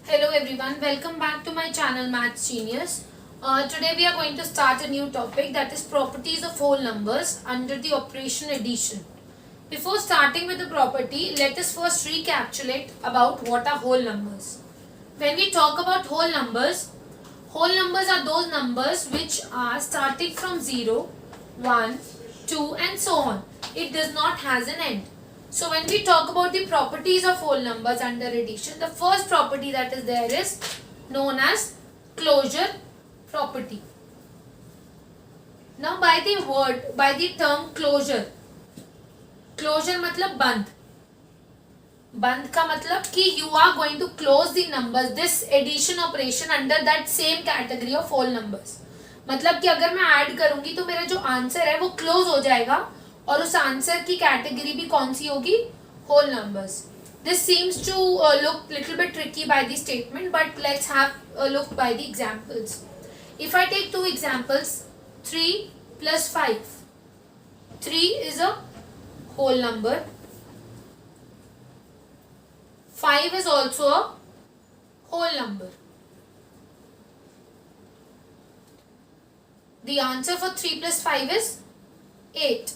Hello everyone, welcome back to my channel Maths Genius. Today we are going to start a new topic, that is properties of whole numbers under the operation addition. Before starting with the property, let us first recapitulate about what are whole numbers. When we talk about whole numbers are those numbers which are starting from 0, 1, 2 and so on. It does not has an end. So when we talk about the properties of whole numbers under addition, the first property that is there is known as closure property. Now by the term closure मतलब बंद का मतलब कि you are going to close the numbers, this addition operation under that same category of whole numbers. मतलब कि अगर मैं add करूंगी तो मेरा जो आंसर है वो क्लोज हो जाएगा और उस आंसर की कैटेगरी भी कौन सी होगी? Whole numbers. This seems to look little bit tricky by the statement, but let's have a look by the examples. If I take two examples, 3 plus 5. 3 is a whole number. 5 is also a whole number. The answer for 3 plus 5 is 8.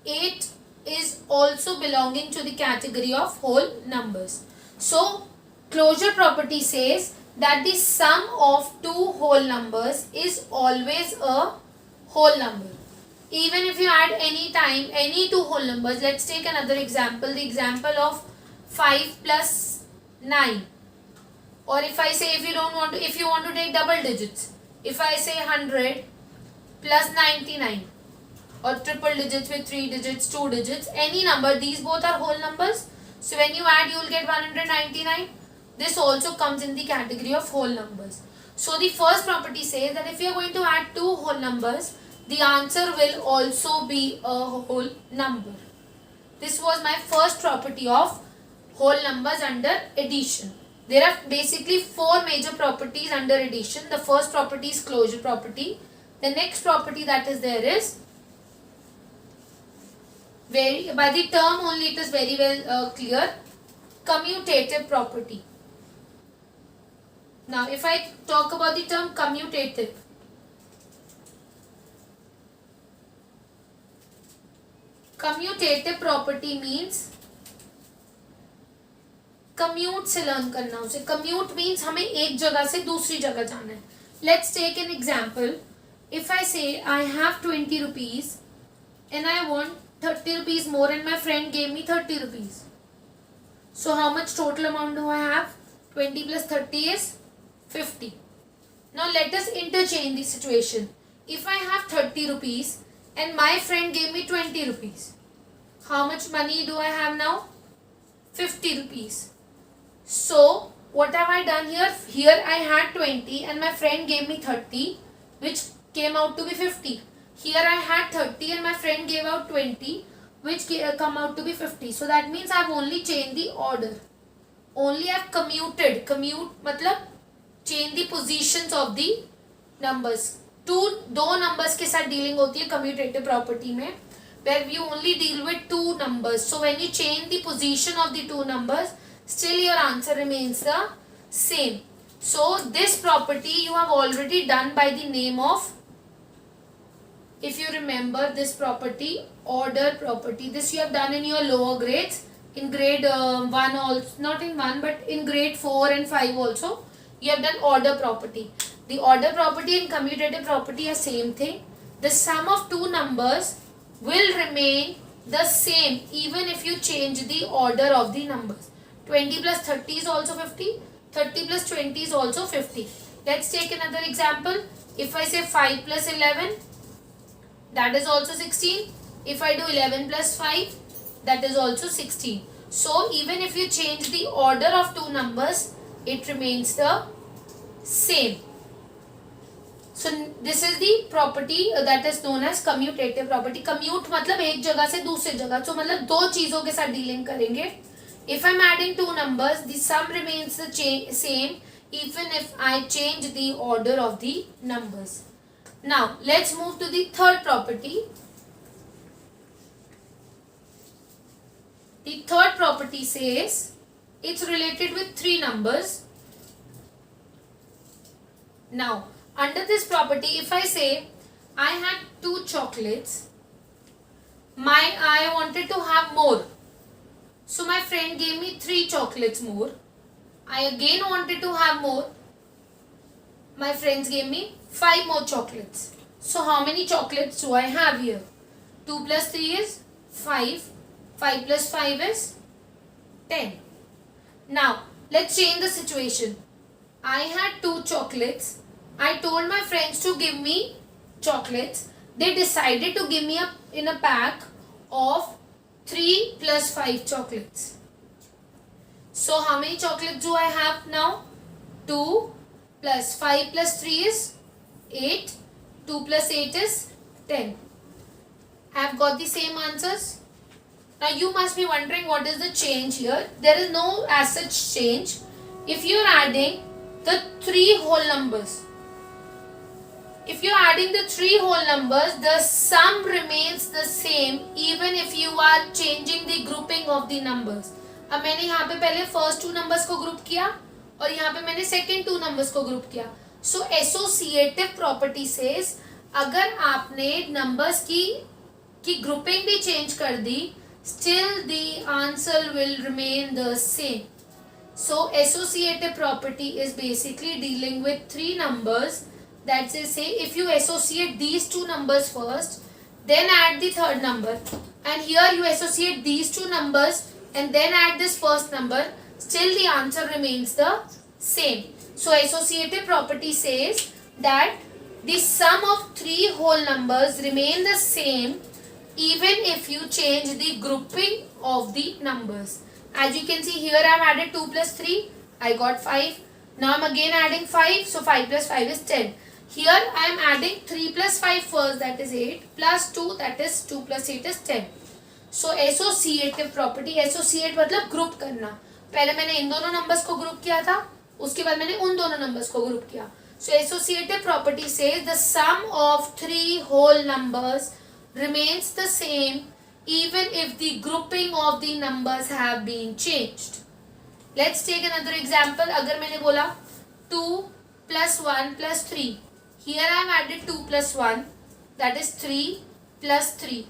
8 is also belonging to the category of whole numbers. So, closure property says that the sum of two whole numbers is always a whole number. Even if you add any time any two whole numbers, let's take another example, the example of 5 plus 9. Or if I say if you want to take double digits, if I say 100 plus 99 or triple digits with 3 digits, 2 digits, any number, these both are whole numbers. So when you add, you will get 199. This also comes in the category of whole numbers. So the first property says that if you are going to add two whole numbers, the answer will also be a whole number. This was my first property of whole numbers under addition. There are basically four major properties under addition. The first property is closure property. The next property that is there is by the term only it is very well clear, commutative property. Now if I talk about the term commutative, commutative property means commute से learn करना उसे. Commute means हमें एक जगह से दूसरी जगह जाना है. Let's take an example. If I say I have 20 rupees and I want 30 rupees more and my friend gave me 30 rupees. So how much total amount do I have? 20 plus 30 is 50. Now let us interchange the situation. If I have 30 rupees and my friend gave me 20 rupees, how much money do I have now? 50 rupees. So what have I done here? Here I had 20 and my friend gave me 30, which came out to be 50. Here I had 30 and my friend gave out 20, which come out to be 50. So that means I have only changed the order. Only I have commuted. Commute मतलब change the positions of the numbers. दो numbers के साथ dealing होती है commutative property में, where you only deal with two numbers. So when you change the position of the two numbers, still your answer remains the same. So this property you have already done by the name of, if you remember this property, order property. This you have done in your lower grades, in grade 1 also, not in 1 but in grade 4 and 5 also. You have done order property. The order property and commutative property are same thing. The sum of two numbers will remain the same even if you change the order of the numbers. 20 plus 30 is also 50. 30 plus 20 is also 50. Let's take another example. If I say 5 plus 11, that is also 16. If I do 11 plus 5, that is also 16. So even if you change the order of two numbers, it remains the same. So this is the property that is known as commutative property. Commute मतलब एक जगह से दूसरी जगह. So मतलब दो चीजों के साथ dealing करेंगे. If I am adding two numbers, the sum remains the same even if I change the order of the numbers. Now let's move to the third property. The third property says it's related with three numbers. Now under this property, if I say I had 2 chocolates, I wanted to have more, so my friend gave me 3 chocolates more. I again wanted to have more, my friends gave me 5 more chocolates. So how many chocolates do I have here? 2 plus 3 is 5. 5 plus 5 is 10. Now let's change the situation. I had 2 chocolates. I told my friends to give me chocolates. They decided to give me in a pack of 3 plus 5 chocolates. So how many chocolates do I have now? 2 plus 5 plus 3 is 8. 2 plus 8 is 10. I have got the same answers. Now you must be wondering what is the change here. There is no as such change. If you are adding the 3 whole numbers, the sum remains the same even if you are changing the grouping of the numbers. अब मैंने यहाँ पे पहले first 2 numbers को group किया और यहाँ पे मैंने second 2 numbers को group किया. So associative property says अगर आपने numbers की grouping भी change कर दी, still the answer will remain the same. So associative property is basically dealing with 3 numbers. That is, say if you associate these 2 numbers first, then add the third number, and here you associate these 2 numbers and then add this first number, still the answer remains the same. So associative property says that the sum of 3 whole numbers remain the same even if you change the grouping of the numbers. As you can see here, I have added 2 plus 3, I got 5. Now I am again adding 5, so 5 plus 5 is 10. Here I am adding 3 plus 5 first, that is 8, plus 2, that is 2 plus 8 is 10. So associative property, associate मतलब group करना. पहले मैंने इन दोनों numbers को group किया था, उसके बाद मैंने उन दोनों numbers को group किया. So associative property says the sum of 3 whole numbers remains the same even if the grouping of the numbers have been changed. Let's take another example. अगर मैंने बोला 2 plus 1 plus 3. Here I have added 2 plus 1, that is 3 plus 3,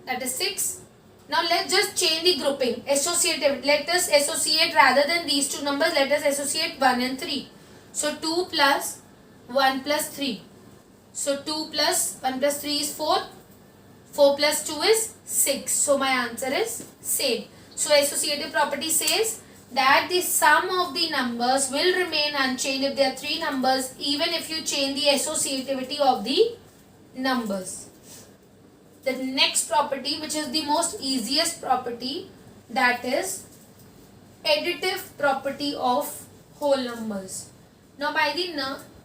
that is 6. Now let's just change the grouping. Associative. Let us associate, rather than these 2 numbers, let us associate 1 and 3. So 2 plus 1 plus 3. So 2 plus 1 plus 3 is 4. 4 plus 2 is 6. So my answer is same. So associative property says that the sum of the numbers will remain unchanged if there are 3 numbers, even if you change the associativity of the numbers. The next property, which is the most easiest property, that is additive property of whole numbers. Now by the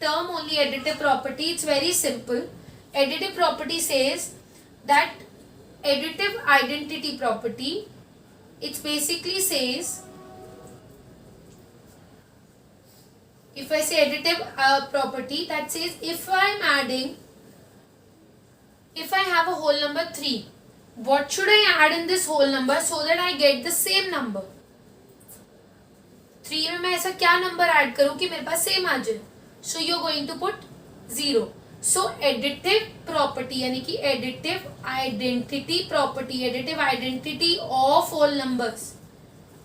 term only additive property, it's very simple. Additive property says that additive identity property, it basically says, if I say additive property, that says if I have a whole number 3, what should I add in this whole number so that I get the same number? 3 में मैं ऐसा क्या number add करूँ कि मेरे पास same आ जाए? So you're going to put 0. So additive property यानी कि additive identity property, additive identity of whole numbers.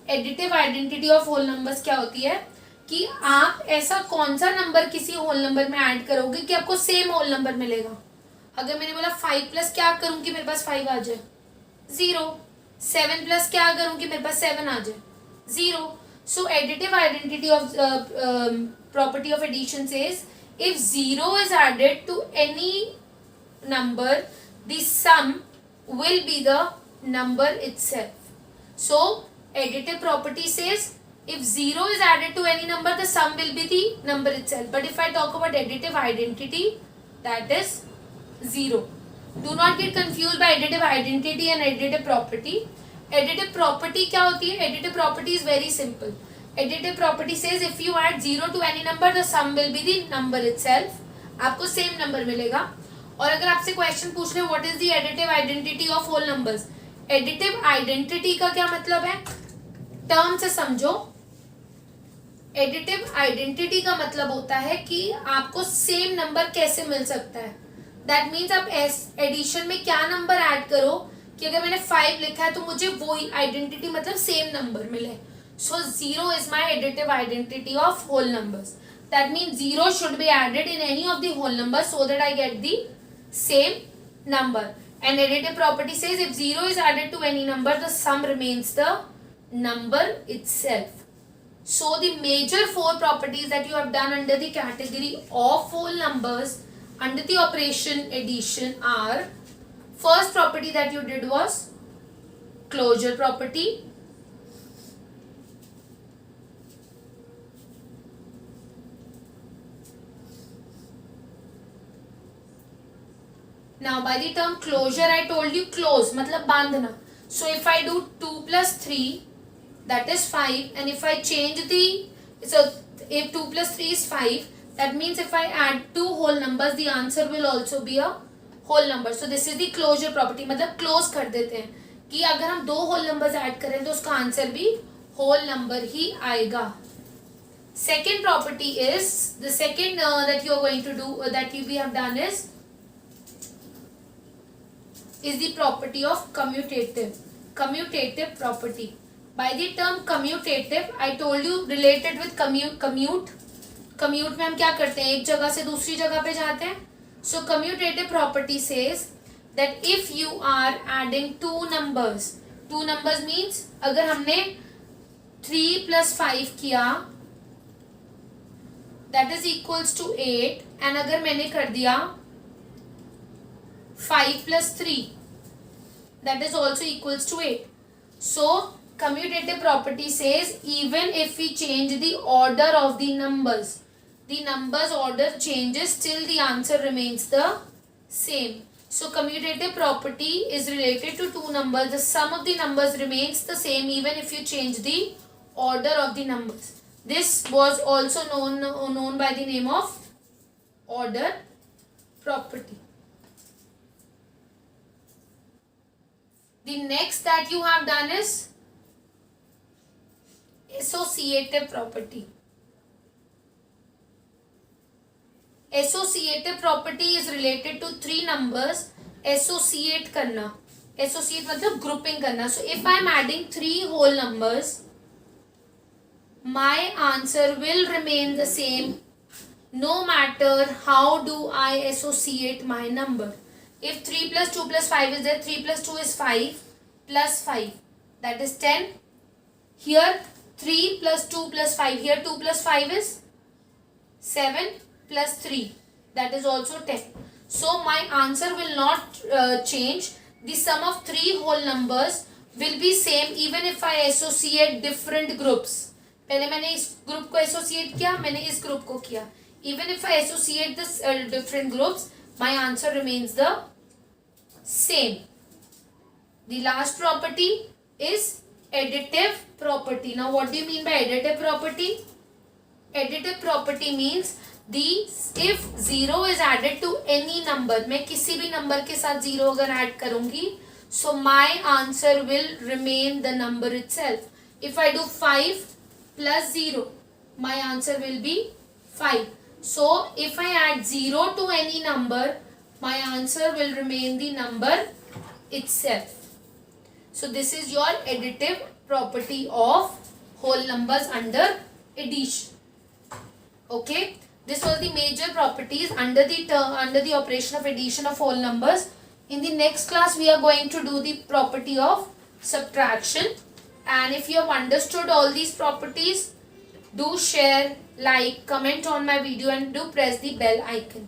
Additive identity of whole numbers क्या होती है कि आप ऐसा कौन सा नंबर किसी होल नंबर में ऐड करोगे कि आपको सेम होल नंबर मिलेगा. अगर मैंने बोला 5 प्लस क्या करूं कि मेरे पास 5 आ जाए? 0. 7 प्लस क्या करूं कि मेरे पास 7 आ जाए? 0. So additive identity of property of addition says if 0 is added to any number, the sum will be the number itself. So additive property says if 0 is added to any number, the sum will be the number itself. But if I talk about additive identity, that is 0. Do not get confused by additive identity and additive property. Additive property क्या होती है? Additive property is very simple. Additive property says if you add 0 to any number, the sum will be the number itself. आपको same number मिलेगा. और अगर आपसे question पूछ ले what is the additive identity of whole numbers? Additive identity का क्या मतलब है? Term से समझो. एडिटिव आइडेंटिटी का मतलब होता है कि आपको सेम नंबर कैसे मिल सकता है. दैट मीन्स आप एडिशन में क्या नंबर ऐड करो कि अगर मैंने 5 लिखा है तो मुझे वही आइडेंटिटी मतलब सेम नंबर मिले. So 0 is my additive identity of whole numbers. That means 0 should be added in any of the whole number so that I get the same number. And additive property says if 0 is added to any number, the sum remains the number itself. So the major 4 properties that you have done under the category of whole numbers under the operation addition are, first property that you did was closure property. Now by the term closure I told you close मतलब बांधना. So if I do 2 plus 3 that is 5 and if I change the, so if 2 plus 3 is 5 that means if I add 2 whole numbers the answer will also be a whole number. So this is the closure property मतलब close कर देते हैं कि अगर हम 2 whole numbers add करें तो उसका आंसर भी whole number ही आएगा. Second property is the second that you are going to do that we have done is the property of commutative property. By the term commutative I told you related with commute में हम क्या करते हैं, एक जगह से दूसरी जगह पे जाते हैं. So commutative property says that if you are adding two numbers means अगर हमने 3 plus 5 किया that is equals to 8 and अगर मैंने कर दिया 5 plus 3 that is also equals to 8. So commutative property says even if we change the order of the numbers order changes still the answer remains the same. So commutative property is related to two numbers. The sum of the numbers remains the same even if you change the order of the numbers. This was also known by the name of order property. The next that you have done is associative property. Associative property is related to 3 numbers. Associate करना, associate मतलब grouping करना. So if I am adding 3 whole numbers, my answer will remain the same no matter how do I associate my number. If 3 plus 2 plus 5 is there, 3 plus 2 is 5 plus 5 that is 10. Here 3 plus 2 plus 5, here 2 plus 5 is 7 plus 3 that is also 10. So my answer will not change. The sum of 3 whole numbers will be same even if I associate different groups. पहले मैंने इस group को associate किया, मैंने इस group को किया. Even if I associate this different groups, my answer remains the same. The last property is additive property. Now what do you mean by additive property? Additive property means if 0 is added to any number, मैं किसी भी number के साथ 0 अगर add करूँगी, so my answer will remain the number itself. If I do 5 plus 0, my answer will be 5. So if I add 0 to any number, my answer will remain the number itself. So this is your additive property of whole numbers under addition. Okay, this was the major properties under the operation of addition of whole numbers. In the next class we are going to do the property of subtraction. And if you have understood all these properties, do share, like, comment on my video and do press the bell icon.